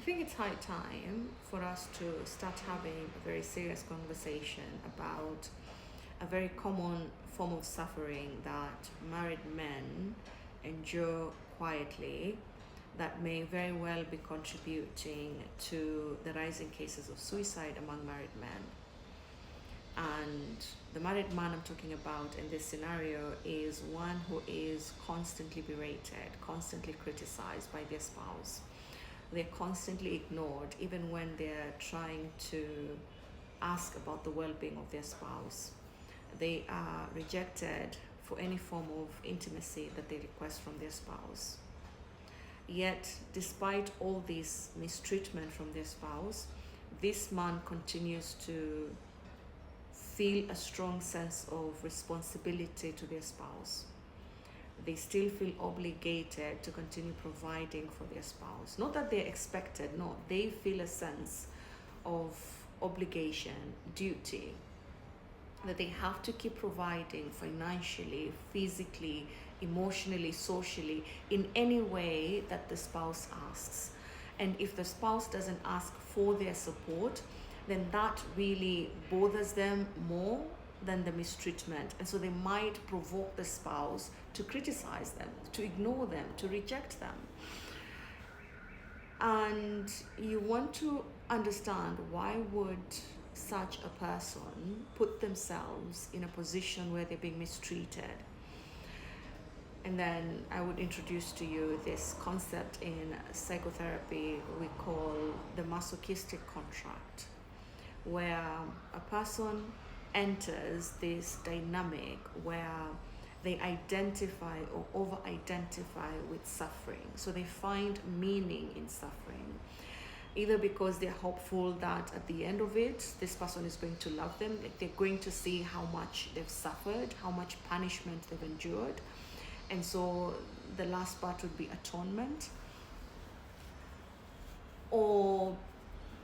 think it's high time for us to start having a very serious conversation about a very common form of suffering that married men endure quietly, that may very well be contributing to the rising cases of suicide among married men. And the married man I'm talking about in this scenario is one who is constantly berated, constantly criticized by their spouse. They're constantly ignored, even when they're trying to ask about the well being of their spouse. They are rejected for any form of intimacy that they request from their spouse. Yet, despite all this mistreatment from their spouse, this man continues to feel a strong sense of responsibility to their spouse. They still feel obligated to continue providing for their spouse. Not that they're expected, no, they feel a sense of obligation, duty, that they have to keep providing financially, physically, emotionally, socially, in any way that the spouse asks. And if the spouse doesn't ask for their support, then that really bothers them more than the mistreatment. And so they might provoke the spouse to criticize them, to ignore them, to reject them. And you want to understand, why would such a person put themselves in a position where they're being mistreated? And then I would introduce to you this concept in psychotherapy we call the Masochistic Contract, where a person enters this dynamic where they identify or over-identify with suffering. So they find meaning in suffering, either because they're hopeful that at the end of it, this person is going to love them, they're going to see how much they've suffered, how much punishment they've endured. And so the last part would be atonement. Or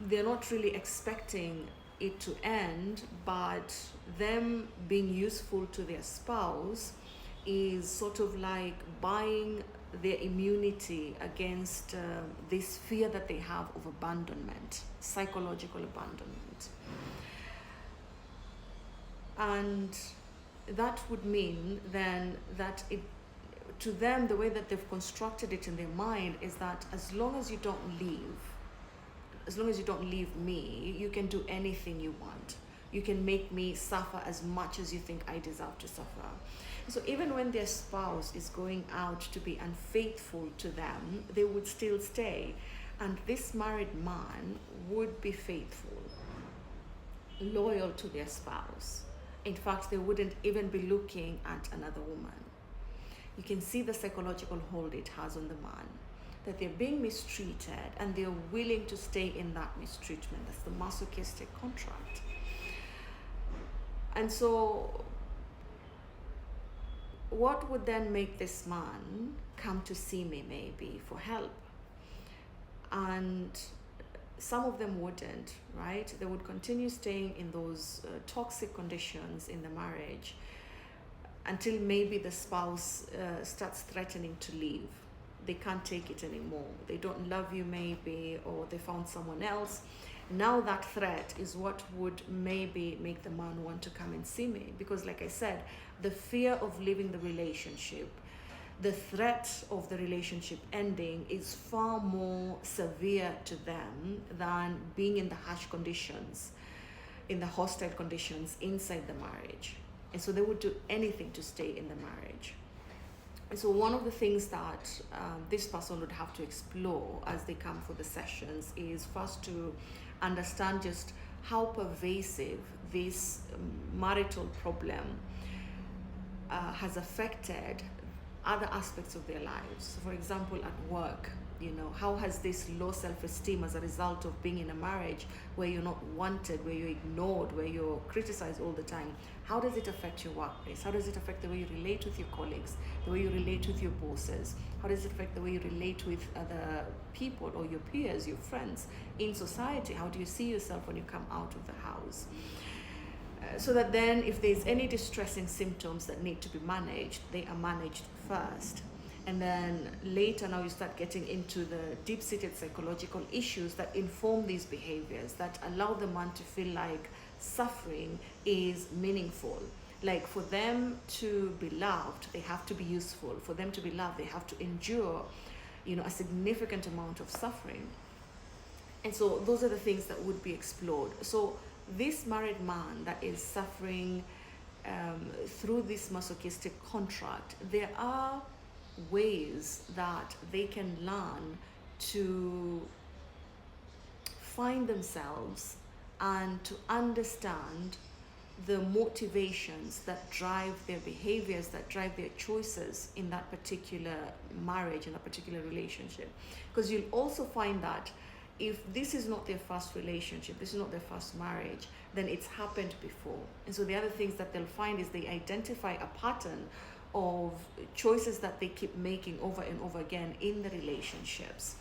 they're not really expecting it to end, but them being useful to their spouse is sort of like buying their immunity against this fear that they have of abandonment, psychological abandonment. And that would mean then that to them, the way that they've constructed it in their mind is that as long as you don't leave me, you can do anything you want. You can make me suffer as much as you think I deserve to suffer. So even when their spouse is going out to be unfaithful to them, they would still stay. And this married man would be faithful, loyal to their spouse. In fact, they wouldn't even be looking at another woman. You can see the psychological hold it has on the man, that they're being mistreated and they're willing to stay in that mistreatment. That's the masochistic contract. And so what would then make this man come to see me maybe for help? And some of them wouldn't, right? They would continue staying in those toxic conditions in the marriage until maybe the spouse starts threatening to leave. They can't take it anymore. They don't love you maybe, or they found someone else. Now that threat is what would maybe make the man want to come and see me. Because like I said, the fear of leaving the relationship, the threat of the relationship ending is far more severe to them than being in the harsh conditions, in the hostile conditions inside the marriage. And so they would do anything to stay in the marriage. And so one of the things that this person would have to explore as they come for the sessions is first to understand just how pervasive this marital problem has affected other aspects of their lives. For example, at work, how has this low self-esteem as a result of being in a marriage where you're not wanted, where you're ignored, where you're criticized all the time, how does it affect your workplace? How does it affect the way you relate with your colleagues, the way you relate with your bosses? How does it affect the way you relate with other people or your peers, your friends in society? How do you see yourself when you come out of the house? So that then if there's any distressing symptoms that need to be managed, they are managed first. And then later now you start getting into the deep-seated psychological issues that inform these behaviors, that allow the man to feel like suffering is meaningful. Like for them to be loved, they have to be useful. For them to be loved, they have to endure, a significant amount of suffering. And so those are the things that would be explored. So this married man that is suffering through this masochistic contract, there are ways that they can learn to find themselves and to understand the motivations that drive their behaviors, that drive their choices in that particular marriage, in that particular relationship. Because you'll also find that if this is not their first relationship, this is not their first marriage, then it's happened before. And so the other things that they'll find is they identify a pattern of choices that they keep making over and over again in the relationships.